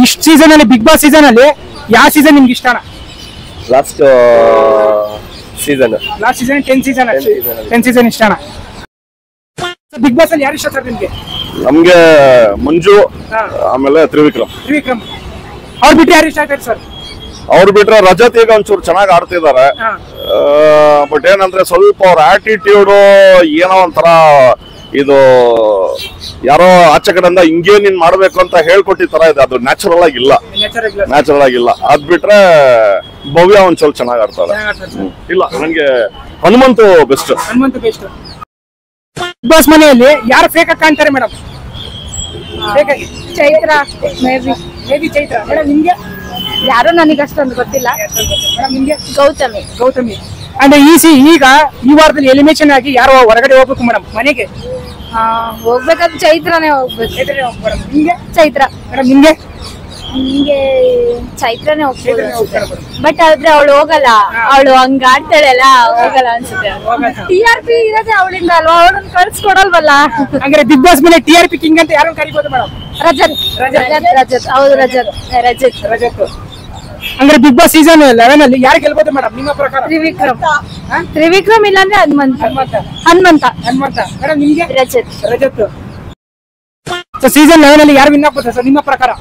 ಇಷ್ಟ ಸೀಸನ್ ಅಲ್ಲಿ big boss season ಅಲ್ಲಿ ಯಾವ ಸೀಸನ್ ನಿಮ್ಗೆ ಇಷ್ಟ? ಲಾಸ್ಟ್ ಸೀಸನ್ 10 ಸೀಸನ್ ಇಷ್ಟ. ಬಿಗ್ ಬಾಸ್ ಅಲ್ಲಿ ಯಾರು ಇಷ್ಟ ಸರ್ ನಿಮ್ಗೆ? ನಮ್ಗೆ ಮಂಜು, ಆಮೇಲೆ ತ್ರಿವಿಕ್ರಮ್. ಅವ್ರು ಬಿಟ್ಟು ಯಾರು ಇಷ್ಟ ಆಗ್ತಾರೆ ಸರ್? ಅವ್ರು ಬಿಟ್ರೆ ರಜತ್ ಈಗ ಒಂಚೂರು ಚೆನ್ನಾಗಿ ಆಡ್ತಿದ್ದಾರೆ. ಬಟ್ ಏನಂದ್ರೆ ಸ್ವಲ್ಪ ಅವ್ರ ಆಟಿಟ್ಯೂಡ್ ಏನೋ ಒಂಥರ ಇದು ಯಾರೋ ಆಚೆ ಕಡೆಯಿಂದ ಹಿಂಗೇ ನೀನ್ ಮಾಡ್ಬೇಕು ಅಂತ ಹೇಳ್ಕೊಟ್ಟಿರ್ತಾರ ಇದೆ. ಅದು ನ್ಯಾಚುರಲ್ ಆಗಿಲ್ಲ. ಅದ್ ಬಿಟ್ರೆ ಭವ್ಯ ಒಂದ್ ಸ್ವಲ್ಪ ಚೆನ್ನಾಗಿ ಆಡ್ತಾರೆ. ಇಲ್ಲ, ನಂಗೆ ಹನುಮಂತು ಬೆಸ್ಟ್. ಬಿಗ್ ಬಾಸ್ ಮನೆಯಲ್ಲಿ ಯಾರು ಫೇಕ್ ಆಗಿ ಕಾಣ್ತಾರೆ madam? Chaitra, maybe Chaitra. Madam ನಿಮ್ಗೆ? ಯಾರು ನನಗೆ ಅಷ್ಟೊಂದು ಗೊತ್ತಿಲ್ಲ. ನಿಮ್ಗೆ? ಗೌತಮಿ. ಅಂದ್ರೆ ಈಗ ಈ ವಾರದಲ್ಲಿ ಎಲಿಮಿನೇಷನ್ ಆಗಿ ಯಾರು ಹೊರಗಡೆ ಹೋಗ್ಬೇಕು ಮೇಡಮ್ ಮನೆಗೆ? ಹೋಗ್ಬೇಕಾದ್ರೆ ಚೈತ್ರನೇ ಹೋಗ್ಬೇಕು. ನಿಮ್ಗೆ? ಚೈತ್ರ. ಮೇಡಮ್ ನಿಮ್ಗೆ? ನಿಮ್ಗೆ ಚೈತ್ರನೇ ಹೋಗ್ಬೋದು. ಬಟ್ ಆದ್ರೆ ಅವಳು ಹೋಗಲ್ಲ, ಅವಳು ಹಂಗ ಆಡ್ತಾಳೆಲ್ಲ, ಹೋಗಲ್ಲ ಅನ್ಸುತ್ತೆ. TRP ಇರೋದೇ ಅವಳಿಂದ ಅಲ್ವಾ, ಅವಳನ್ನ ಕಳ್ಸ್ಕೊಡಲ್ವಲ್ಲ. ಅಂದ್ರೆ ಬಿಗ್ ಬಾಸ್ ಮೇಲೆ TRP ಕಿಂಗ್ ಅಂತ ಯಾರನ್ನ ಕರಿಬೋದು ಮೇಡಮ್? ರಜತ್. ಹೌದು, ರಜತ್. ಅಂದ್ರೆ ಬಿಗ್ ಬಾಸ್ ಸೀಸನ್ 11 ಅಲ್ಲಿ ಯಾರು ಗೆಲ್ಬೋದು ಮೇಡಮ್ ನಿಮ್ಮ ಪ್ರಕಾರ? ತ್ರಿವಿಕ್ರಮ್ ಇಲ್ಲಾಂದ್ರೆ ಹನುಮಂತ. ಮೇಡಮ್ ನಿಮ್ಗೆ? ರಜತ್. ಸೀಸನ್ 11 ಅಲ್ಲಿ ಯಾರು ವಿನ್ ಆಗ್ಬೋದು ಸರ್ ನಿಮ್ಮ ಪ್ರಕಾರ?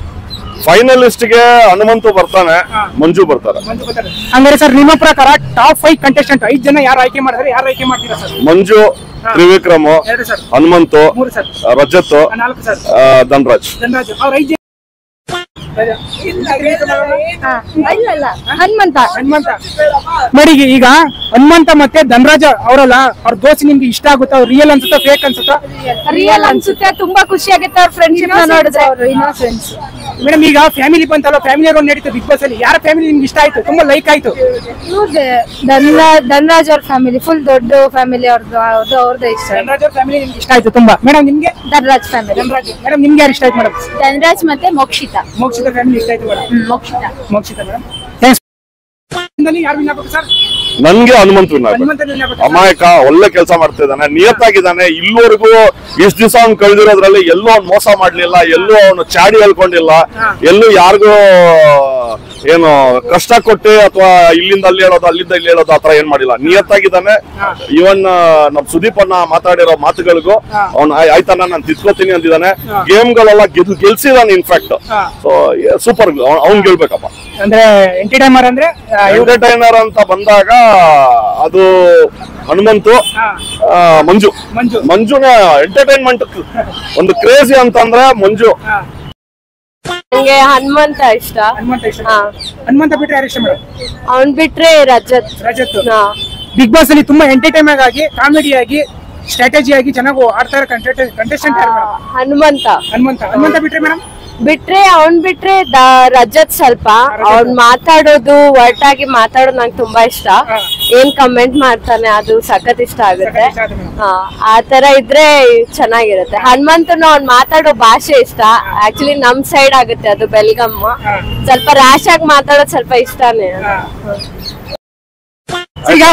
ಫೈನಲಿಸ್ಟ್ ಗೆ ಹನುಮಂತು ಬರ್ತಾನೆ, ಮಂಜು ಬರ್ತಾರೆ. ಅಂದ್ರೆ ಸರ್ ನಿಮ್ಮ ಪ್ರಕಾರ ಟಾಪ್ 5 ಕಂಟೆಸ್ಟೆಂಟ್ 5 ಜನ ಯಾರು ಆಯ್ಕೆ ಮಾಡಿದ್ರೆ ಯಾರು ಆಯ್ಕೆ ಮಾಡ್ತೀರಾ ಸರ್? ಮಂಜು, ತ್ರಿವಿಕ್ರಮ್, ಹನುಮಂತು, ರಜತ್, ಧನರಾಜ್. ಅವ್ರ 5 ಹನುಮಂತ. ನೋಡಿ, ಈಗ ಹನುಮಂತ ಮತ್ತೆ ಧನರಾಜ್ ಅವರಲ್ಲ, ಅವ್ರ ದೋಸ್ತಿ ನಿಮ್ಗೆ ಇಷ್ಟ ಆಗುತ್ತಾ? ಅವ್ರು ರಿಯಲ್ ಅನ್ಸುತ್ತಾ ಫೇಕ್ ಅನ್ಸುತ್ತಾ? ರಿಯಲ್ ಅನ್ಸುತ್ತೆ. ತುಂಬಾ ಖುಷಿ ಆಗುತ್ತೆ ಅವ್ರ ಫ್ರೆಂಡ್ಶಿಪ್ ನೋಡಿದ್ರೆ. ಅವರು ಇನ್ನೋಸೆನ್ಸ್. ಮೇಡಮ್ ಈಗ ಫ್ಯಾಮಿಲಿ ಬಂತಲ್ಲ, ಫ್ಯಾಮಿಲಿ ಅವ್ರು ನಡೀತು ಬಿಗ್ ಬಾಸ್ ಅಲ್ಲಿ. ಯಾರ ಫ್ಯಾಮಿಲಿ ನಿಮ್ಗೆ ಇಷ್ಟ ಆಯ್ತು, ತುಂಬಾ ಲೈಕ್ ಆಯ್ತು? ಧನರಾಜ್ ಅವ್ರ ಫ್ಯಾಮಿಲಿ ಫುಲ್ ದೊಡ್ಡ ಫ್ಯಾಮಿಲಿ. ಅವ್ರದ್ದು ಇಷ್ಟ. ಧನರಾಜ್ ಅವ್ರ ಫ್ಯಾಮಿಲಿ ನಿಮ್ಗೆ ಇಷ್ಟ ಆಯ್ತು ತುಂಬಾ. ಮೇಡಮ್ ನಿಮ್ಗೆ? ಧನರಾಜ್ ಫ್ಯಾಮಿಲಿ. ಮೇಡಮ್ ನಿಮ್ಗೆ ಯಾರು ಇಷ್ಟ ಆಯ್ತು ಮೇಡಮ್? ಧನರಾಜ್ ಮತ್ತೆ ಮೋಕ್ಷಿತಾ ಫ್ಯಾಮಿಲಿ ಇಷ್ಟ ಆಯ್ತು ಮೇಡಮ್. ಮೋಕ್ಷಿತಾ ಮೇಡಮ್. ಥ್ಯಾಂಕ್ಸ್. ಯಾರು ವಿನ್ ಆಗ್ಬೇಕು ಸರ್? ನನ್ಗೆ ಹನುಮಂತ ಅಮಾಯಕ, ಒಳ್ಳೆ ಕೆಲಸ ಮಾಡ್ತಿದ್ದಾನೆ, ನಿಯತ್ತಾಗಿದ್ದಾನೆ. ಇಲ್ಲಿವರೆಗೂ ಇಷ್ಟು ದಿವಸ ಅವ್ನು ಕಳೆದಿರೋದ್ರಲ್ಲಿ ಎಲ್ಲೂ ಅವ್ನು ಮೋಸ ಮಾಡ್ಲಿಲ್ಲ, ಎಲ್ಲೂ ಅವನು ಚಾಡಿ ಹೇಳ್ಕೊಂಡಿಲ್ಲ, ಎಲ್ಲೂ ಯಾರಿಗೂ ಏನು ಕಷ್ಟ ಕೊಟ್ಟು ಅಥವಾ ಇಲ್ಲಿಂದ ಅಲ್ಲಿ ಹೇಳೋದು ಅಲ್ಲಿಂದ ಇಲ್ಲಿ ಹೇಳೋದು ಆತರ ಏನ್ ಮಾಡಿಲ್ಲ. ನಿಯತ್ತಾಗಿದ್ದಾನೆ. ಇವನ್ ನಮ್ ಸುದೀಪ್ ಅನ್ನ ಮಾತಾಡಿರೋ ಮಾತುಗಳಿಗೂ ಅವ್ನು ಆಯ್ತಾನ ನಾನು ತಿದ್ಕೋತೀನಿ ಅಂತಿದ್ದಾನೆ. ಗೇಮ್ಗಳೆಲ್ಲ ಗೆಲ್ಸಿದಾನೆ ಇನ್ಫ್ಯಾಕ್ಟ್. ಸೊ ಸೂಪರ್, ಅವ್ನ್ ಗೆಲ್ಬೇಕಪ್ಪ. ಅಂದ್ರೆ ಎಂಟರ್ಟೈನರ್ ಅಂತ ಬಂದಾಗ ಅದು ಹನುಮಂತು, ಮಂಜುನ ಎಂಟರ್ಟೈನ್ಮೆಂಟ್ ಒಂದು ಕ್ರೇಜಿ ಅಂತಂದ್ರೆ ಮಂಜು. ನಂಗೆ ಹನುಮಂತ ಇಷ್ಟ. ಹನುಮಂತ ಬಿಟ್ರೆ ಯಾರು ಇಷ್ಟ ಮೇಡಮ್? ಅವ್ನ್ ಬಿಟ್ರೆ ರಜತ್. ಬಿಗ್ ಬಾಸ್ ಅಲ್ಲಿ ತುಂಬಾ ಎಂಟರ್ಟೈನ್ಮೆಂಟ್ ಆಗಿ, ಕಾಮಿಡಿ ಆಗಿ, ಸ್ಟ್ರಾಟಜಿ ಆಗಿ ಚೆನ್ನಾಗಿ ಆಡ್ತಾ ಇರೋ ಕಂಟೆಸ್ಟೆಂಟ್ ಯಾರು? ಹನುಮಂತ ಬಿಟ್ರೆ ಮೇಡಮ್? ಅವ್ನ್ ಬಿಟ್ರೆ ರಜತ್. ಸ್ವಲ್ಪ ಅವ್ನ್ ಮಾತಾಡೋದು, ಒಟ್ಟಾಗಿ ಮಾತಾಡೋದು ನಂಗೆ ತುಂಬಾ ಇಷ್ಟ. ಏನ್ ಕಮೆಂಟ್ ಮಾಡ್ತಾನೆ ಅದು ಸಖತ್ ಇಷ್ಟ ಆಗುತ್ತೆ. ಆತರ ಇದ್ರೆ ಚೆನ್ನಾಗಿರುತ್ತೆ. ಹನುಮಂತನ ಅವ್ನ್ ಮಾತಾಡೋ ಭಾಷೆ ಇಷ್ಟ. ಆಕ್ಚುಲಿ ನಮ್ ಸೈಡ್ ಆಗುತ್ತೆ ಅದು, ಬೆಲ್ಗಮ್. ಸ್ವಲ್ಪ ರ್ಯಾಶ್ ಆಗಿ ಮಾತಾಡೋದು ಸ್ವಲ್ಪ ಇಷ್ಟಾನೇ. ಈಗ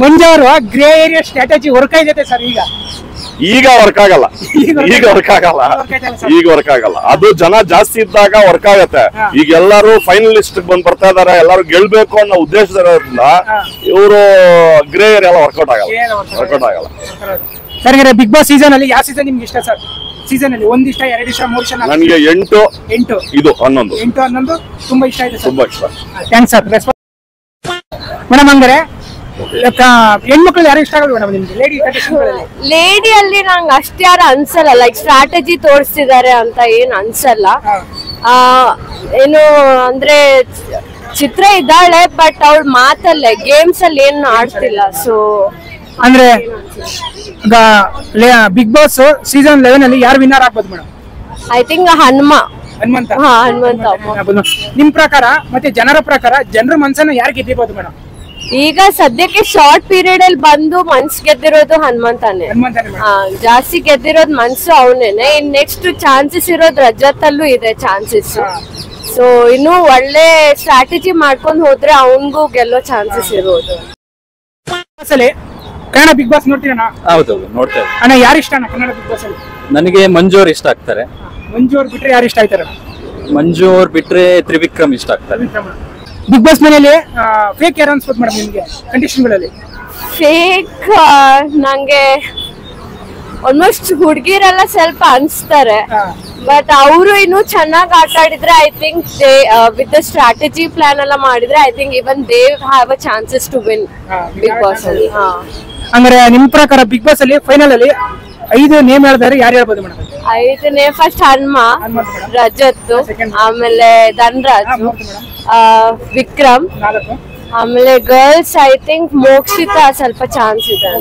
ಮಂಜು ಅವರು ಗ್ರೇ ಏರಿಯಾ ಸ್ಟ್ರಾಟಜಿ ವರ್ಕ್ ಆಗಿದೆ ಸರ್. ಈಗ ವರ್ಕ್ ಆಗಲ್ಲ. ಅದು ಜನ ಜಾಸ್ತಿ ಇದ್ದಾಗ ವರ್ಕ್ ಆಗತ್ತೆ. ಈಗ ಎಲ್ಲರೂ ಫೈನಲಿಸ್ಟ್ ಬಂದ್ ಬರ್ತಾ ಇದಾರೆ, ಎಲ್ಲರೂ ಗೆಲ್ಬೇಕು ಅನ್ನೋ ಉದ್ದೇಶದಿಂದ ಇವರು ಗ್ರೇ ಏರಿಯಾ ಎಲ್ಲ ವರ್ಕೌಟ್ ಆಗಲ್ಲ. ಸರ್ ಬಿಗ್ ಬಾಸ್ ಸೀಸನ್ ಅಲ್ಲಿ ಯಾವ ಸೀಸನ್ ನಿಮ್ಗೆ ಇಷ್ಟ ಸರ್? ಸೀಸನ್ ಅಲ್ಲಿ 1 ಇಷ್ಟ, 2 ಇಷ್ಟ, 3 ಇಷ್ಟ? ನನಗೆ 8 ಇದು 11 ತುಂಬಾ ಇಷ್ಟ ಆಯ್ತು. ತುಂಬಾ ಇಷ್ಟ. Thanks sir. ಮೇಡಮ್ ಹಂಗಾರೆ ಹೆಣ್ಮಕ್ಳು ಯಾರು ಇಷ್ಟ ಆಗಲ್ಲ ಮೇಡಮ್ ನಿಮ್ಗೆ? ಲೇಡಿ ಅಲ್ಲಿ ನಂಗೆ ಅಷ್ಟು ಯಾರು ಅನ್ಸಲ್ಲ. ಲೈಕ್ ಸ್ಟ್ರಾಟಜಿ ತೋರಿಸ್ತಿದ್ದಾರೆ ಅಂತ ಏನ್ ಅನ್ಸಲ್ಲ. ಏನು ಅಂದ್ರೆ ಚಿತ್ರ ಇದ್ದಾಳೆ, ಬಟ್ ಅವಳು ಮಾತಲ್ಲೇ, ಗೇಮ್ಸ್ ಅಲ್ಲಿ ಏನ್ ಆಡ್ತಿಲ್ಲ. ಸೊ ಅಂದ್ರೆ ಬಿಗ್ ಬಾಸ್ ಸೀಸನ್ 11 ಅಲ್ಲಿ ಯಾರು ವಿನ್ನರ್ ಆಗ್ಬೋದು ಮೇಡಮ್? I think Hanumantha. ನಿಮ್ ಪ್ರಕಾರ ಮತ್ತೆ ಜನರ ಪ್ರಕಾರ ಜನರ ಮನಸ್ಸನ್ನ ಯಾರು ಗೆದ್ದಿರ್ಬೋದು ಮೇಡಮ್? ಈಗ ಸದ್ಯಕ್ಕೆ ಶಾರ್ಟ್ ಪೀರಿಯಡ್ ಅಲ್ಲಿ ಬಂದು ಮನ್ಸ್ ಗೆದ್ದಿರೋದು ಹನುಮಂತಾನೆ. ಜಾಸ್ತಿ ಗೆದ್ದಿರೋದು ಮನ್ಸು ಅವನೇನೆ. ಇನ್ ನೆಕ್ಸ್ಟ್ ಚಾನ್ಸಸ್ ಇರೋದು ರಜತ್ ಅಲ್ಲೂ ಇದೆ ಚಾನ್ಸಸ್. ಸೊ ಇನ್ನು ಒಳ್ಳೆ ಸ್ಟ್ರಾಟಜಿ ಮಾಡ್ಕೊಂಡು ಹೋದ್ರೆ ಅವನ್ಗೂ ಗೆಲ್ಲೋ ಚಾನ್ಸಸ್ ಇರೋದು. ಕನ್ನಡ ಬಿಗ್ ಬಾಸ್ ನೋಡ್ತೀರಣ್ಣ? ಹೌದೌದು ನೋಡ್ತೇವೆ ಅಣ್ಣ ಯಾರು ಇಷ್ಟ ಅಣ್ಣ ಕನ್ನಡ ಬಿಗ್ ಬಾಸ್ ಅಲ್ಲಿ? ನನಗೆ ಮಂಜು ಅವ್ರು ಇಷ್ಟ ಆಗ್ತಾರೆ. ಮಂಜು ಅವ್ರು ಬಿಟ್ರೆ ಯಾರು ಇಷ್ಟ ಆಯ್ತಾರ? ಮಂಜು ಅವ್ರು ಬಿಟ್ರೆ ತ್ರಿವಿಕ್ರಮ್ ಇಷ್ಟ ಆಗ್ತಾರೆ. ಬಿಗ್ ಬಾಸ್ ಮನೆಯಲ್ಲಿ ಫೇಕ್ ಯಾರು ಅನ್ಸ್ಬೋದು ಮೇಡಮ್ ನಿಮ್ಗೆ ಕಂಡೀಷನ್ಗಳಲ್ಲಿ? ಫೇಕ್ ನಂಗೆ ಆಲ್ಮೋಸ್ಟ್ ಹುಡುಗಿರೆಲ್ಲ ಸ್ವಲ್ಪ ಅನ್ಸ್ತಾರೆ, ಬಟ್ ಅವರು ಇನ್ನು ಚೆನ್ನಾಗಿ ಆಟ ಆಡಿದ್ರೆ I think they with the strategy plan ಎಲ್ಲ ಮಾಡಿದ್ರೆ I think even they have a chances to win Bigg Boss ಅಲ್ಲಿ. ಅಂದ್ರೆ ನಿಮ್ ಪ್ರಕಾರ ಬಿಗ್ ಬಾಸ್ ಅಲ್ಲಿ ಫೈನಲ್ ಅಲ್ಲಿ 5 ನೇಮ್ ಹೇಳಿದಾರೆ, ಯಾರು ಹೇಳ್ಬೋದು ಮೇಡಮ್? 5ನೇ ಫಸ್ಟ್ ಹನುಮ, ರಜತ್, ಆಮೇಲೆ ಧನ್ರಾಜ್, ವಿಕ್ರಮ್, ಆಮೇಲೆ ಗರ್ಲ್ಸ್ ಐ ಥಿಂಕ್ ಮೋಕ್ಷಿತಾ ಸ್ವಲ್ಪ ಚಾನ್ಸ್ ಇದೆ.